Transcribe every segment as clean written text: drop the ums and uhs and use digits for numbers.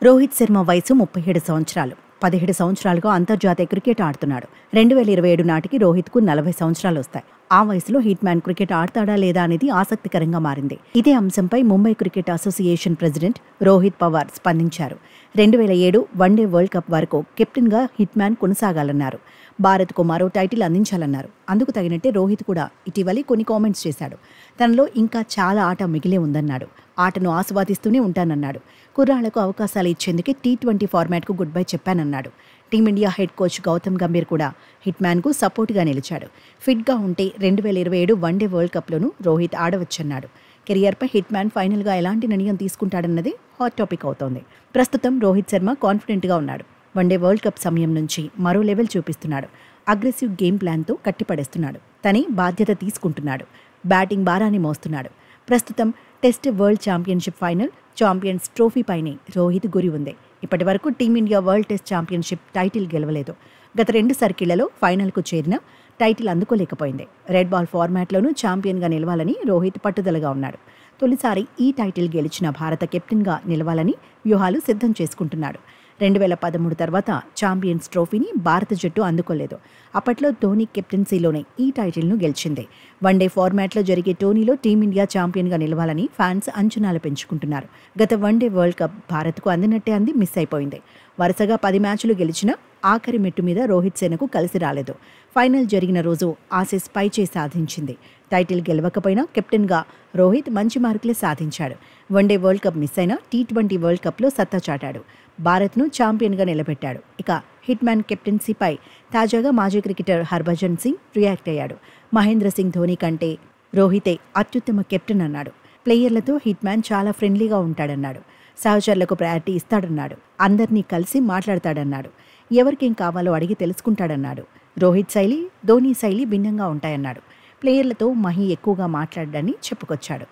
రోహిత్ శర్మ వయసు 37 సంవత్సరాలు. 17 సంవత్సరాలుగా అంతర్జాతీయ క్రికెట్ ఆడుతున్నాడు. 2027 నాటికి రోహిత్కు 40 సంవత్సరాలు వస్తాయి. ఆ వయసులో హిట్ మ్యాన్ క్రికెట్ ఆడతాడా లేదా అనేది ఆసక్తికరంగా మారింది. ఇదే అంశంపై Mumbai cricket association president Rohit Pawar స్పందించారు. 2007 వన్డే వరల్డ్ కప్ వరకు కెప్టెన్గా హిట్ మ్యాన్ కొనసాగాలన్నారు. భారత్కు మరో టైటిల్ అందించాలన్నారు. అందుకు తగినట్టే రోహిత్ కూడా ఇటీవలే కొన్ని కామెంట్స్ చేశాడు. తనలో ఇంకా చాలా ఆట మిగిలే ఉందన్నాడు. ఆటను ఆస్వాదిస్తూనే ఉంటానన్నాడు. కుర్రాళ్లకు అవకాశాలు ఇచ్చేందుకే T20 ఫార్మాట్కు గుడ్ బై చెప్పానన్నాడు. Team India head coach Gautam Gambhir కూడా హిట్ మ్యాన్కు సపోర్టుగా నిలిచాడు. ఫిట్గా ఉంటే 2027 వన్డే వరల్డ్ కప్లోనూ రోహిత్ ఆడవచ్చన్నాడు. కెరియర్పై హిట్ మ్యాన్ ఫైనల్గా ఎలాంటి నిర్ణయం తీసుకుంటాడన్నది హాట్ టాపిక్ అవుతోంది. ప్రస్తుతం రోహిత్ శర్మ కాన్ఫిడెంట్గా ఉన్నాడు. వన్డే వరల్డ్ కప్ సమయం నుంచి మరో లెవెల్ చూపిస్తున్నాడు. అగ్రెసివ్ గేమ్ ప్లాన్తో కట్టిపడేస్తున్నాడు. తనే బాధ్యత తీసుకుంటున్నాడు. బ్యాటింగ్ భారాన్ని మోస్తున్నాడు. ప్రస్తుతం test world championship final, champions trophy పైనే రోహిత్ గురి ఉంది. ఇప్పటి వరకు team India world test championship title గెలవలేదు. గత 2 సర్కిళ్లలో ఫైనల్కు చేరిన టైటిల్ అందుకోలేకపోయింది. రెడ్ బాల్ ఫార్మాట్లోనూ ఛాంపియన్గా నిలవాలని రోహిత్ పట్టుదలగా ఉన్నాడు. తొలిసారి ఈ టైటిల్ గెలిచిన భారత కెప్టెన్గా నిలవాలని వ్యూహాలు సిద్ధం చేసుకుంటున్నాడు. 2013 తర్వాత ఛాంపియన్స్ ట్రోఫీని భారత జట్టు అందుకోలేదు. అప్పట్లో ధోని కెప్టెన్సీలోనే ఈ టైటిల్ను గెలిచింది. వన్డే ఫార్మాట్లో జరిగే టోర్నీలో టీమిండియా ఛాంపియన్గా నిలవాలని ఫ్యాన్స్ అంచనాలు పెంచుకుంటున్నారు. గత వన్డే వరల్డ్ కప్ భారత్కు అందినట్టే అంది మిస్ అయిపోయింది. వరుసగా 10 మ్యాచ్లు గెలిచినా ఆఖరి మెట్టు మీద రోహిత్ సేనకు కలిసి రాలేదు. ఫైనల్ జరిగిన రోజు ఆసీస్ పైచేయి సాధించింది. టైటిల్ గెలవకపోయినా కెప్టెన్గా రోహిత్ మంచి మార్కులే సాధించాడు. వన్డే వరల్డ్ కప్ మిస్ అయినా T20 వరల్డ్ కప్లో సత్తా చాటాడు. భారత్ను ఛాంపియన్గా నిలబెట్టాడు. ఇక హిట్ మ్యాన్ కెప్టెన్సీపై తాజాగా మాజీ క్రికెటర్ హర్భజన్ సింగ్ రియాక్ట్ అయ్యాడు. మహేంద్ర సింగ్ ధోని కంటే రోహితే అత్యుత్తమ కెప్టెన్ అన్నాడు. ప్లేయర్లతో హిట్ మ్యాన్ చాలా ఫ్రెండ్లీగా ఉంటాడన్నాడు. సహచరులకు ప్రయారిటీ ఇస్తాడన్నాడు. అందరినీ కలిసి మాట్లాడతాడన్నాడు. ఎవరికేం కావాలో అడిగి తెలుసుకుంటాడన్నాడు. రోహిత్ శైలి, ధోని శైలి భిన్నంగా ఉంటాయన్నాడు. ప్లేయర్లతో మహి ఎక్కువగా మాట్లాడాడని చెప్పుకొచ్చాడు.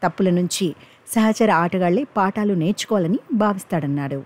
తప్పుల నుంచి సహచర ఆటగాళ్లే పాఠాలు నేర్చుకోవాలని భావిస్తాడన్నాడు.